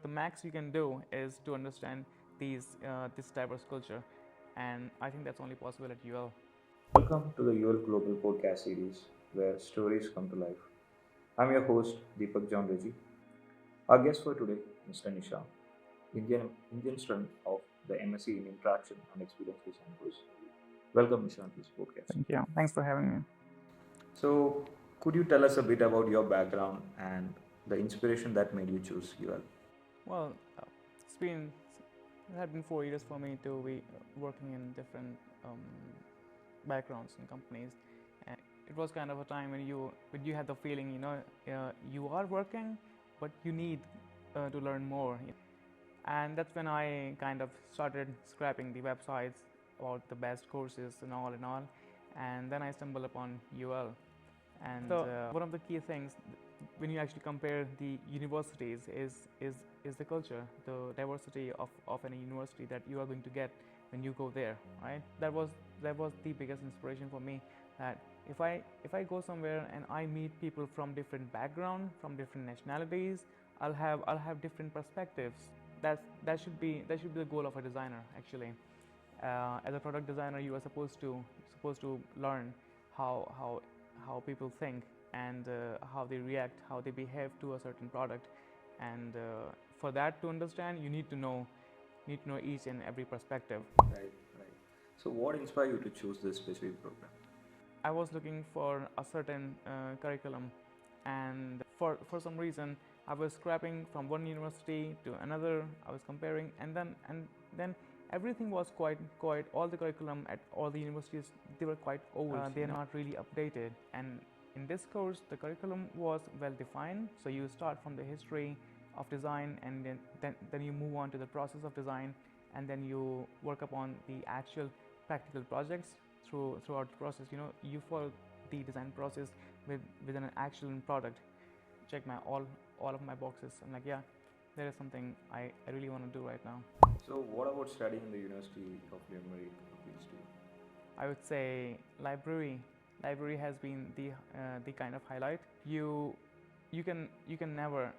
the max you can do is to understand this diverse culture, and I think that's only possible at UL. Welcome to the Your Global podcast series where stories come to life. I'm your host Deepak John Reji. Our guest for today, Mr. Nishant, Indian student of the MSc in Interaction and Experience Design course. Welcome, Nishant, to this podcast. Thank you. Thanks for having me. So, could you tell us a bit about your background and the inspiration that made you choose UL? Well, it's been it had been 4 years for me to be working in different backgrounds and companies, and it was kind of a time when you had the feeling, you are working, but you need to learn more. And that's when I kind of started scraping the websites about the best courses and all, and then I stumbled upon UL. And one of the key things when you actually compare the universities is the culture, the diversity of any university that you are going to get when you go there, right? That was the biggest inspiration for me. That if I go somewhere and I meet people from different background, from different nationalities, I'll have different perspectives. That should be the goal of a designer actually. As a product designer, you are supposed to learn how people think, and how they react, how they behave to a certain product, and for that to understand, you need to know each and every perspective. Right, right. So, what inspired you to choose this specific program? I was looking for a certain curriculum, and for some reason, I was scrapping from one university to another. I was comparing, and then everything was quite all the curriculum at all the universities, they were quite old. They're not really updated, and in this course, the curriculum was well defined. So you start from the history of design, and then you move on to the process of design, and then you work upon the actual practical projects throughout the process. You follow the design process with an actual product. Check my all of my boxes. I'm like, yeah, there is something I really want to do right now. So, what about studying in the University of Limerick appeals to you? I would say library has been the kind of highlight. You can never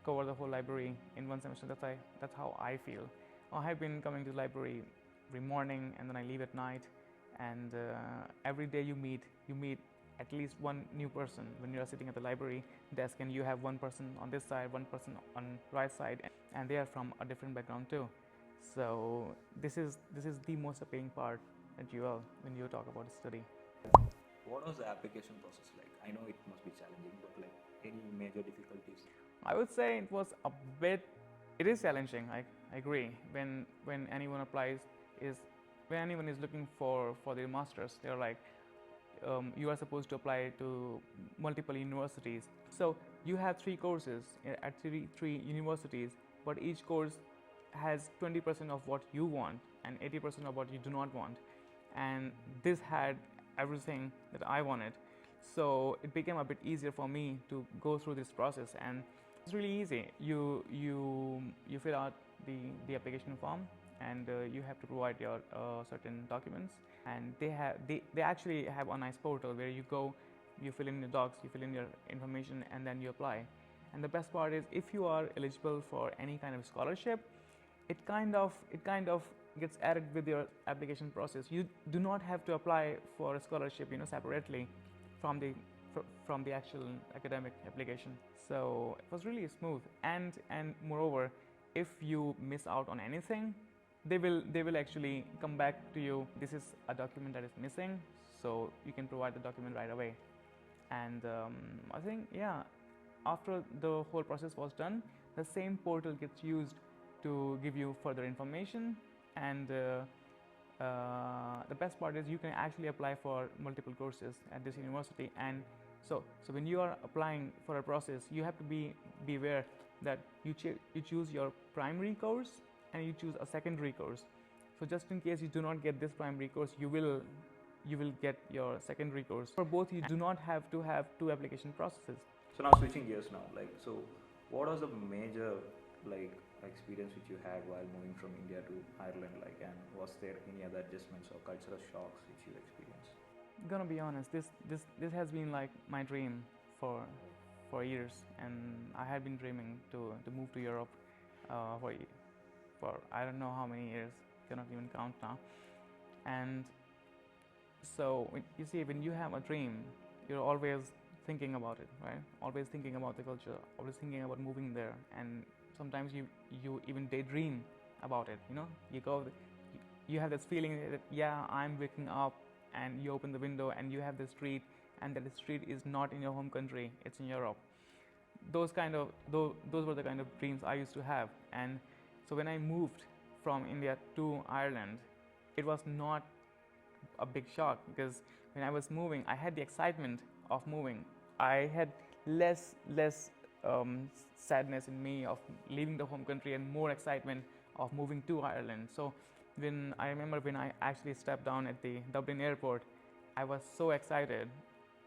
cover the whole library in one semester. That's how I feel. I have been coming to the library every morning, and then I leave at night, and every day you meet at least one new person when you are sitting at the library desk, and you have one person on this side, one person on right side, and they are from a different background too. So this is the most appealing part at UL when you talk about study. What was the application process like? I know it must be challenging, but like any major difficulties? I would say it was a bit. It is challenging. I agree. When anyone applies, is when anyone is looking for their masters, they're like, you are supposed to apply to multiple universities. So you have three courses at three universities, but each course has 20% of what you want and 80% of what you do not want. And this had everything that I wanted. So it became a bit easier for me to go through this process, and it's really easy. You fill out the application form, and you have to provide your certain documents, and they actually have a nice portal where you go, you fill in your docs, you fill in your information, and then you apply. And the best part is, if you are eligible for any kind of scholarship, it kind of gets added with your application process. You do not have to apply for a scholarship, separately from the actual academic application. So it was really smooth, and moreover, if you miss out on anything, they will actually come back to you. This is a document that is missing, so you can provide the document right away. And I think, yeah, after the whole process was done, the same portal gets used to give you further information. And the best part is, you can actually apply for multiple courses at this university. And so when you are applying for a process, you have to be aware that you choose your primary course and you choose a secondary course. So just in case you do not get this primary course, you will get your secondary course. For both, you do not have to have two application processes. So now switching gears now, like so, what was the major like experience which you had while moving from India to Ireland, like, and was there any other adjustments or cultural shocks which you experienced? I'm gonna be honest, this has been like my dream for for years, and I had been dreaming to move to Europe for I don't know how many years, cannot even count now. And so you see, when you have a dream, you're always thinking about it, right? Always thinking about the culture, always thinking about moving there, and sometimes you even daydream about it. You go, you have this feeling that yeah, I'm waking up, and you open the window and you have the street, and that the street is not in your home country, it's in Europe. Those were the kind of dreams I used to have. And so when I moved from India to Ireland, it was not a big shock, because when I was moving, I had the excitement of moving. I had less sadness in me of leaving the home country, and more excitement of moving to Ireland. So when I remember when I actually stepped down at the Dublin airport, I was so excited.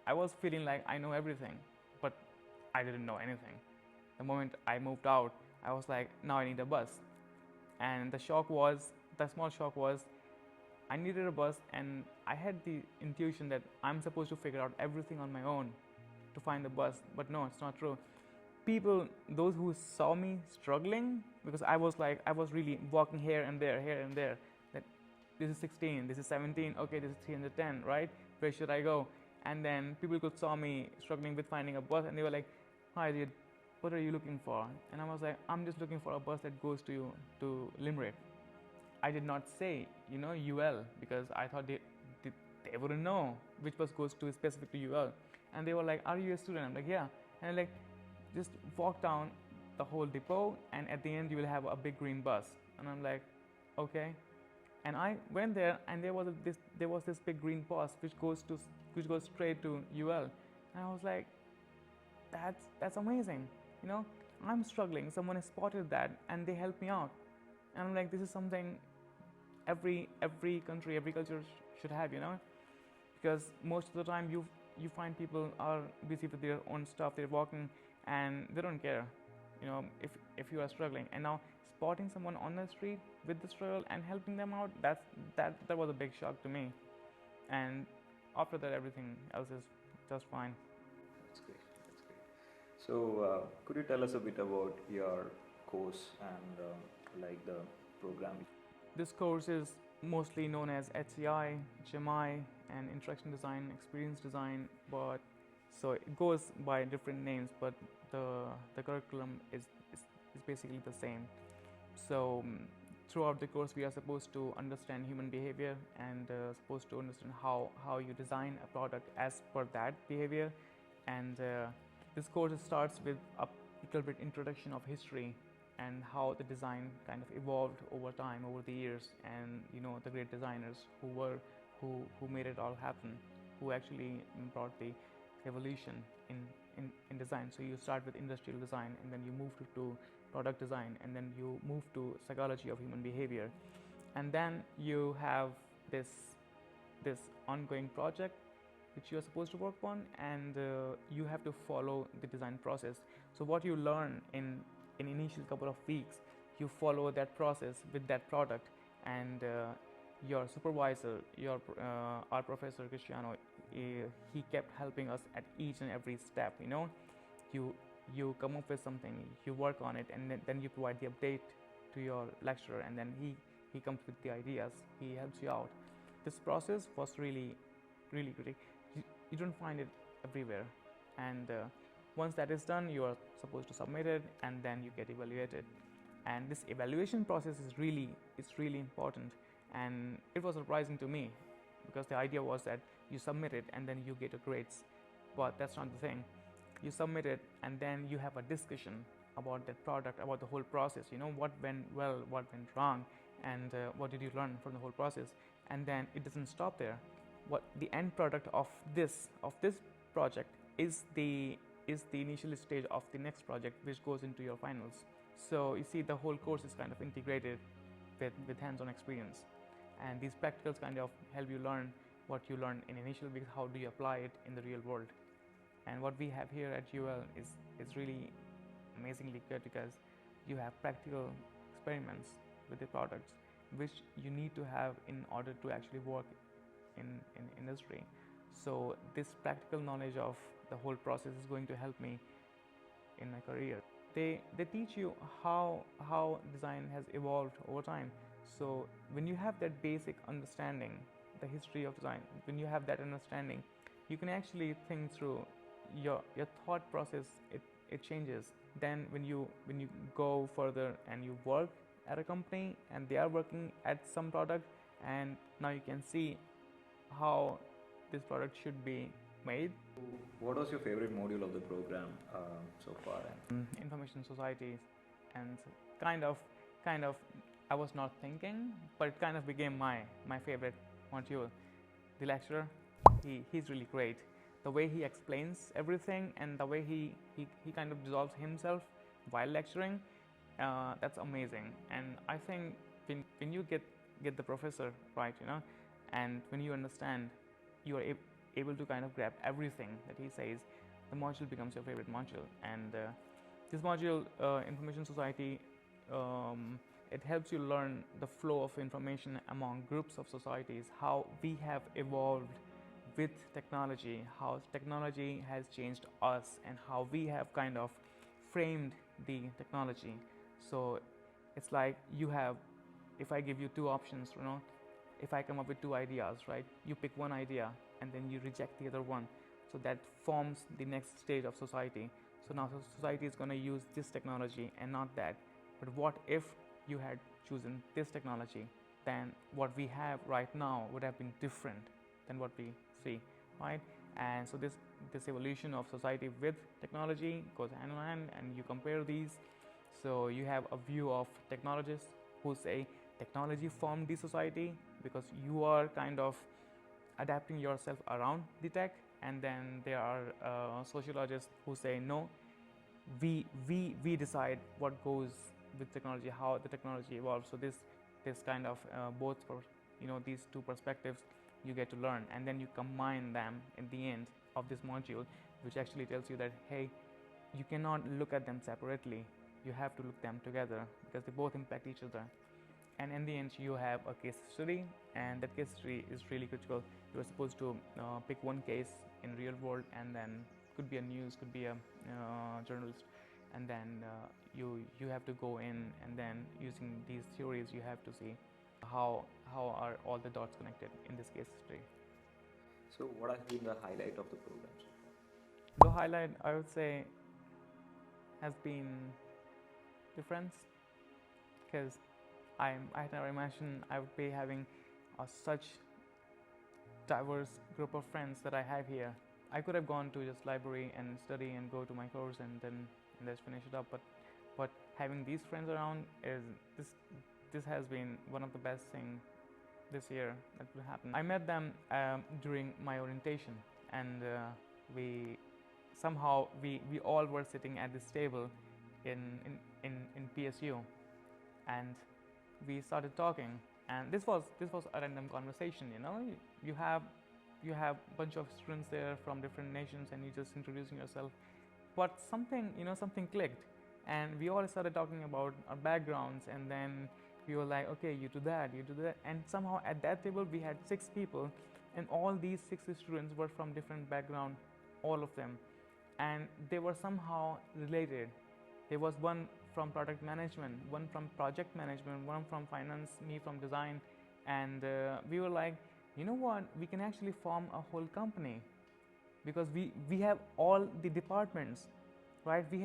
I was feeling like I know everything, but I didn't know anything. The moment I moved out, I was like, now I need a bus. And the small shock was, I needed a bus, and I had the intuition that I'm supposed to figure out everything on my own to find the bus. But no, it's not true. People, those who saw me struggling, because I was really walking here and there, that this is 16, this is 17, okay, this is 310, right? Where should I go? And then people could saw me struggling with finding a bus, and they were like, hi dude, what are you looking for? And I was like, I'm just looking for a bus that goes to Limerick. I did not say, UL, because I thought they wouldn't know which bus goes to specific to UL. And they were like, are you a student? I'm like, yeah. And I'm like, just walk down the whole depot, and at the end you will have a big green bus. And I'm like, okay. And I went there, and there was this big green bus which goes straight to UL. And I was like, that's amazing. I'm struggling. Someone has spotted that, and they helped me out. And I'm like, this is something every country, every culture should have, because most of the time you find people are busy with their own stuff. They're walking, and they don't care, if you are struggling. And now spotting someone on the street with the struggle and helping them out, that was a big shock to me. And after that, everything else is just fine. That's great. That's great. So, could you tell us a bit about your course and like the program? This course is mostly known as HCI, HMI, and Interaction Design, Experience Design, but so it goes by different names, but the curriculum is basically the same. So throughout the course, we are supposed to understand human behavior, and supposed to understand how you design a product as per that behavior. And this course starts with a little bit introduction of history and how the design kind of evolved over time, over the years, and the great designers who made it all happen, who actually brought the revolution in design. So you start with industrial design, and then you move to product design, and then you move to psychology of human behavior, and then you have this ongoing project which you are supposed to work on, and you have to follow the design process. So what you learn in initial couple of weeks, you follow that process with that product, and your supervisor, our professor Cristiano, he kept helping us at each and every step. You come up with something, you work on it, and then you provide the update to your lecturer, and then he comes with the ideas, he helps you out. This process was really great. You don't find it everywhere, and once that is done, you are supposed to submit it, and then you get evaluated. And this evaluation process is really important, and it was surprising to me, because the idea was that you submit it and then you get your grades, but that's not the thing. You submit it, and then you have a discussion about that product, about the whole process, what went well, what went wrong, and what did you learn from the whole process. And then it doesn't stop there. What the end product of this project is the initial stage of the next project, which goes into your finals. So you see, the whole course is kind of integrated with hands-on experience, and these practicals kind of help you learn what you learned in initial weeks. How do you apply it in the real world? And what we have here at UL is really amazingly good, because you have practical experiments with the products, which you need to have in order to actually work in industry. So this practical knowledge of the whole process is going to help me in my career. They teach you how design has evolved over time. So when you have that basic understanding, the history of design, when you have that understanding, you can actually think through your thought process. It changes. Then when you go further and you work at a company and they are working at some product, and now you can see how this product should be made. What was your favorite module of the program so far? Information societies, and kind of I was not thinking, but it kind of became my favorite module. The lecturer, he's really great. The way he explains everything and the way he kind of dissolves himself while lecturing, that's amazing. And I think when you get the professor right, and when you understand, you are able to kind of grab everything that he says, the module becomes your favorite module. And this module, information society, it helps you learn the flow of information among groups of societies, how we have evolved with technology, how technology has changed us, and how we have kind of framed the technology. So it's like you have, if I give you two options, if I come up with two ideas, right, you pick one idea and then you reject the other one. So that forms the next stage of society. So now society is going to use this technology and not that. But what if you had chosen this technology? Then what we have right now would have been different than what we see, right? And so this evolution of society with technology goes hand in hand, and you compare these. So you have a view of technologists who say technology formed the society because you are kind of adapting yourself around the tech. And then there are sociologists who say no, we decide what goes with technology, how the technology evolves. So this kind of both for these two perspectives you get to learn, and then you combine them in the end of this module, which actually tells you that hey, you cannot look at them separately, you have to look them together because they both impact each other. And in the end you have a case study, and that case study is really critical. You are supposed to pick one case in real world, and then could be a news, could be a journalist, and then you have to go in, and then using these theories you have to see how are all the dots connected in this case study. So, what has been the highlight of the program so far? The highlight, I would say, has been the friends, because I never imagined I would be having such diverse group of friends that I have here. I could have gone to just library and study and go to my course and then just finish it up, but having these friends around is this has been one of the best things this year that will happen. I met them during my orientation, and we somehow we all were sitting at this table in PSU, and we started talking. And this was a random conversation. You have a bunch of students there from different nations, and you just introducing yourself. But something clicked, and we all started talking about our backgrounds, and then we were like, okay, you do that, and somehow at that table we had 6 people, and all these 6 students were from different background, all of them, and they were somehow related. There was one from product management, one from project management, one from finance, me from design, and we were like, you know what, we can actually form a whole company, because we have all the departments, right? We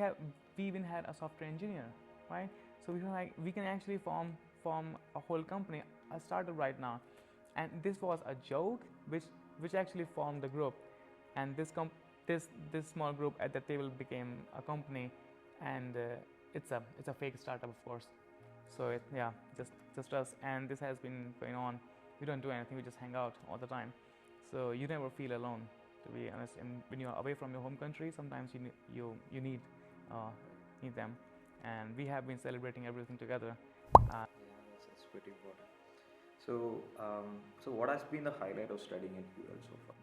even had a software engineer, right? So we were like, we can actually form a whole company, a startup right now. And this was a joke which actually formed the group, and this small group at the table became a company. And it's a fake startup, of course. So just us, and this has been going on. We don't do anything, we just hang out all the time. So you never feel alone, to be honest. And when you're away from your home country, sometimes you need them. And we have been celebrating everything together. Yeah, that's pretty important. So, so what has been the highlight of studying at UL so far?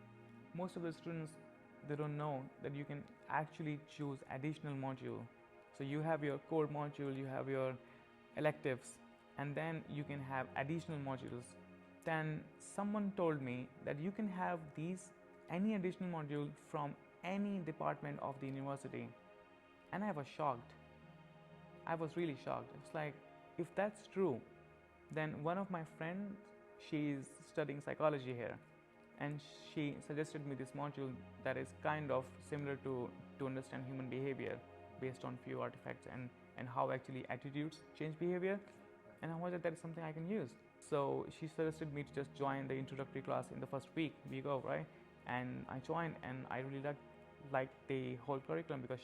Most of the students, they don't know that you can actually choose additional module. So you have your core module, you have your electives, and then you can have additional modules. Then someone told me that you can have any additional module from any department of the university. And I was shocked. I was really shocked. It's like, if that's true, then one of my friends, she's studying psychology here, and she suggested me this module that is kind of similar to understand human behavior based on few artifacts and how actually attitudes change behavior. And I was like, that is something I can use. So she suggested me to just join the introductory class in the first week of, right? And I joined, and I really liked the whole curriculum because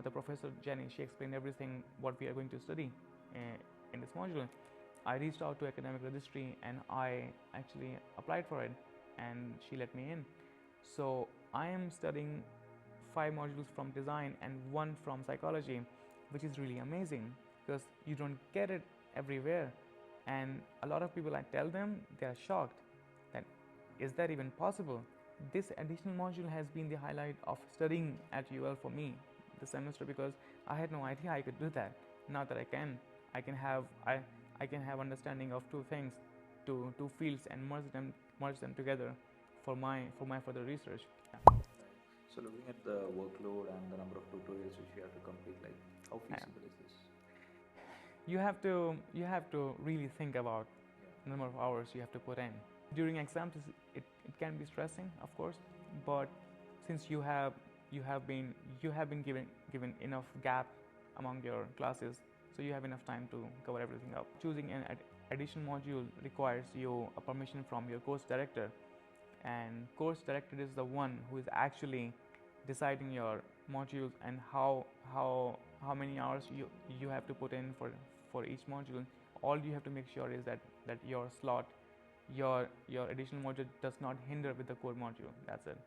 the professor Jenny, she explained everything what we are going to study in this module. I reached out to academic registry and I actually applied for it, and she let me in. So I am studying 5 modules from design and 1 from psychology, which is really amazing because you don't get it everywhere. And a lot of people, I tell them, they are shocked that is that even possible. This additional module has been the highlight of studying at UL for me this semester because I had no idea I could do that. Now that I can have understanding of 2 things, two fields, and merge them together for my further research. Yeah. So looking at the workload and the number of tutorials which you have to complete, like how feasible is this? You have to really think about the number of hours you have to put in. During exams, it can be stressing, of course, but since you have been given enough gap among your classes, so you have enough time to cover everything up. Choosing an additional module requires you a permission from your course director, and course director is the one who is actually deciding your modules and how many hours you have to put in for each module. All you have to make sure is that your slot, your additional module does not hinder with the core module. That's it.